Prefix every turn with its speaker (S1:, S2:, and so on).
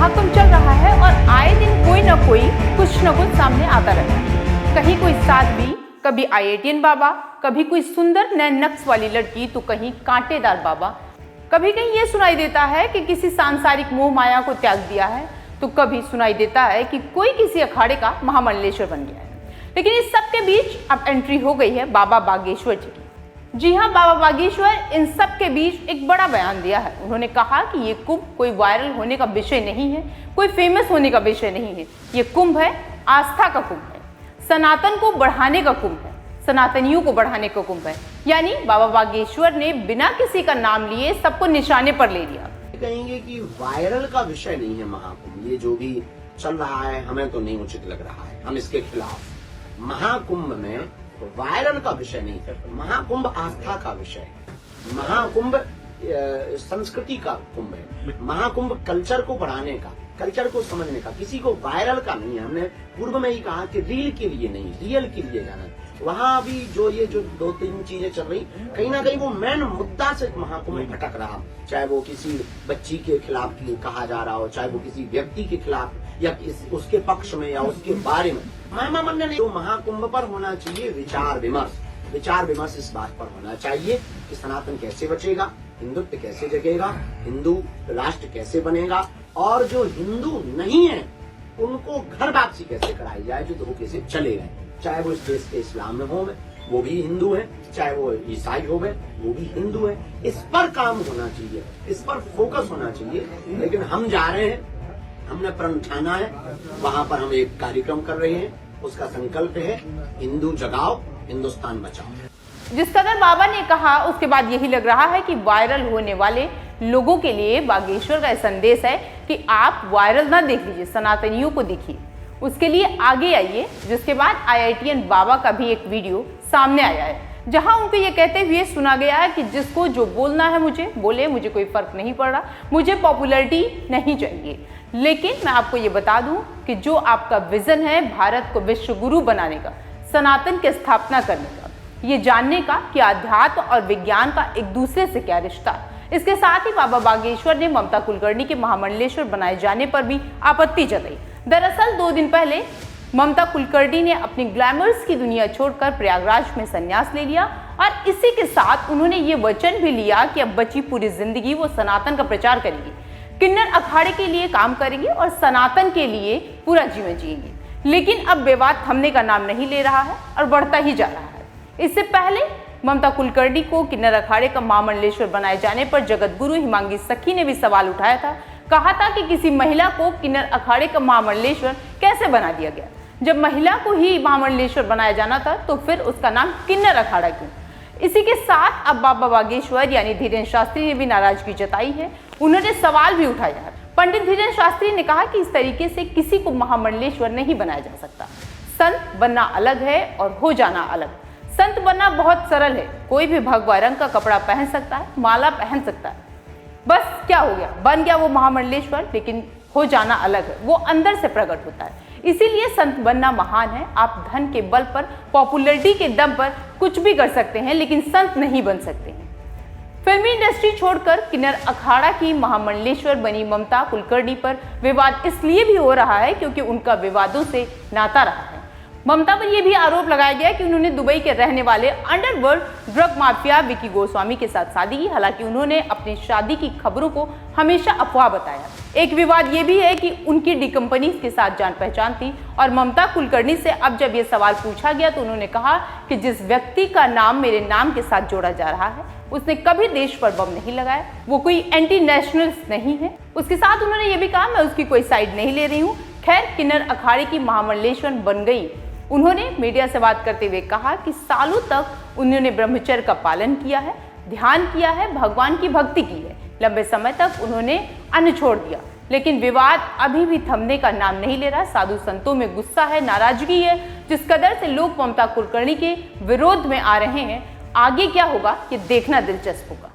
S1: महाकुंभ चल रहा है और आए दिन कोई न कोई कुछ न कुछ सामने आता रहता है। कहीं कोई साध्वी, कभी IITian बाबा, कभी कोई सुंदर नए नक्श वाली लड़की, तो कहीं कांटेदार बाबा। कभी कहीं ये सुनाई देता है कि किसी सांसारिक मोह माया को त्याग दिया है, तो कभी सुनाई देता है कि कोई किसी अखाड़े का महामंडलेश्वर बन गया है। लेकिन इस सब के बीच अब एंट्री हो गई है बाबा बागेश्वर जी की। जी हाँ, बाबा बागेश्वर इन सब के बीच एक बड़ा बयान दिया है। उन्होंने कहा कि ये कुंभ कोई वायरल होने का विषय नहीं है, कोई फेमस होने का विषय नहीं है। ये कुंभ है आस्था का कुंभ है, सनातन को बढ़ाने का कुंभ है, सनातनियों को बढ़ाने का कुंभ है। यानी बाबा बागेश्वर ने बिना किसी का नाम लिए सबको निशाने पर ले लिया।
S2: कहेंगे कि वायरल का विषय नहीं है महाकुंभ। ये जो भी चल रहा है हमें तो नहीं उचित लग रहा है, हम इसके खिलाफ। महाकुंभ में वायरल का विषय नहीं है, महाकुंभ आस्था का विषय है। महाकुंभ संस्कृति का कुंभ है। महाकुंभ कल्चर को बढ़ाने का, कल्चर को समझने का, किसी को वायरल का नहीं है। हमने पूर्व में ही कहा कि रील के लिए नहीं, रियल के लिए जाना। वहां अभी जो दो तीन चीजें चल रही, कहीं ना कहीं वो मेन मुद्दा से महाकुंभ भटक रहा। चाहे वो किसी बच्ची के खिलाफ कहा जा रहा हो, चाहे वो किसी व्यक्ति के खिलाफ या उसके पक्ष में या उसके बारे में। महिमा मंडन तो महाकुंभ पर होना चाहिए विचार विमर्श। विचार विमर्श इस बात पर होना चाहिए कि सनातन कैसे बचेगा, हिंदुत्व कैसे जगेगा, हिंदू राष्ट्र कैसे बनेगा, और जो हिंदू नहीं है उनको घर वापसी कैसे कराई जाए, जो धोखे से चले गए। चाहे वो इस देश के इस्लाम में हो, वो भी हिंदू है, चाहे वो ईसाई हो गए, वो भी हिंदू है। इस पर काम होना चाहिए, इस पर फोकस होना चाहिए। लेकिन हम जा रहे हैं, हमने प्रण ठाना है, वहां पर हम एक कार्यक्रम कर रहे हैं। उसका संकल्प है हिंदू जगाओ, हिंदुस्तान बचाओ।
S1: जिस कदर बाबा ने कहा, उसके बाद यही लग रहा है कि वायरल होने वाले लोगों के लिए बागेश्वर का संदेश है कि आप वायरल ना देख लीजिए, सनातनियों को देखिए, उसके लिए आगे आइए। जिसके बाद IITian बाबा का भी एक वीडियो सामने आया है, जहां उनको ये कहते हुए सुना गया है कि जिसको जो बोलना है मुझे बोले, मुझे कोई फर्क नहीं पड़ रहा, मुझे पॉपुलैरिटी नहीं चाहिए। लेकिन मैं आपको ये बता दूं कि जो आपका विजन है भारत को विश्व गुरु बनाने का, सनातन की स्थापना करने का, ये जानने का कि आध्यात्म और विज्ञान का एक दूसरे से क्या रिश्ता है। इसके साथ ही बाबा बागेश्वर ने ममता कुलकर्णी के महामंडलेश्वर बनाए जाने पर भी आपत्ति जताई। दरअसल 2 दिन पहले ममता कुलकर्णी ने अपनी ग्लैमर्स की दुनिया छोड़कर प्रयागराज में संन्यास ले लिया और इसी के साथ उन्होंने ये वचन भी लिया कि अब बची पूरी जिंदगी वो सनातन का प्रचार करेंगी, किन्नर अखाड़े के लिए काम करेंगे और सनातन के लिए पूरा जीवन जिएंगे। लेकिन अब विवाद थमने का नाम नहीं ले रहा है और बढ़ता ही जा रहा है। इससे पहले ममता कुलकर्णी को किन्नर अखाड़े का महामंडलेश्वर बनाए जाने पर जगत गुरु हिमांगी सखी ने भी सवाल उठाया था। कहा था कि किसी महिला को किन्नर अखाड़े का महामंडलेश्वर कैसे बना दिया गया। जब महिला को ही महामंडलेश्वर बनाया जाना था तो फिर उसका नाम किन्नर अखाड़ा क्यों। इसी के साथ अब बाबा बागेश्वर यानी धीरेन्द्र शास्त्री ने भी नाराजगी जताई है। उन्होंने सवाल भी उठाया है। पंडित धीरेन्द्र शास्त्री ने कहा कि इस तरीके से किसी को महामंडलेश्वर नहीं बनाया जा सकता। संत बनना अलग है और हो जाना अलग। संत बनना बहुत सरल है, कोई भी भगवा रंग का कपड़ा पहन सकता है, माला पहन सकता है, बस क्या हो गया, बन गया वो महामंडलेश्वर। लेकिन हो जाना अलग है, वो अंदर से प्रकट होता है। इसीलिए संत बनना महान है। आप धन के बल पर, पॉपुलैरिटी के दम पर कुछ भी कर सकते हैं, लेकिन संत नहीं बन सकते हैं। फिल्मी इंडस्ट्री छोड़कर किन्नर अखाड़ा की महामंडलेश्वर बनी ममता कुलकर्णी पर विवाद इसलिए भी हो रहा है क्योंकि उनका विवादों से नाता रहा है। ममता पर यह भी आरोप लगाया गया कि उन्होंने दुबई के रहने वाले underworld drug mafia Vicky Goswami के साथ शादी की। हालांकि उन्होंने अपनी शादी की खबरों को हमेशा अफवाह बताया। एक विवाद ये भी है कि उनकी डी कंपनी के साथ जान पहचान थी और ममता कुलकर्णी से अब जब ये सवाल पूछा गया तो उन्होंने कहा कि जिस व्यक्ति का नाम मेरे नाम के साथ जोड़ा जा रहा है उसने कभी देश पर बम नहीं लगाया, वो कोई एंटी नेशनलिस्ट नहीं है। उसके साथ उन्होंने ये भी कहा मैं उसकी कोई साइड नहीं ले रही हूँ। खैर, किन्नर अखाड़े की महामंडलेश्वर बन गई। उन्होंने मीडिया से बात करते हुए कहा कि सालों तक उन्होंने ब्रह्मचर्य का पालन किया है, ध्यान किया है, भगवान की भक्ति की है। लंबे समय तक उन्होंने अन्न छोड़ दिया, लेकिन विवाद अभी भी थमने का नाम नहीं ले रहा। साधु संतों में गुस्सा है, नाराजगी है। जिस कदर से लोग ममता कुलकर्णी के विरोध में आ रहे हैं, आगे क्या होगा ये देखना दिलचस्प होगा।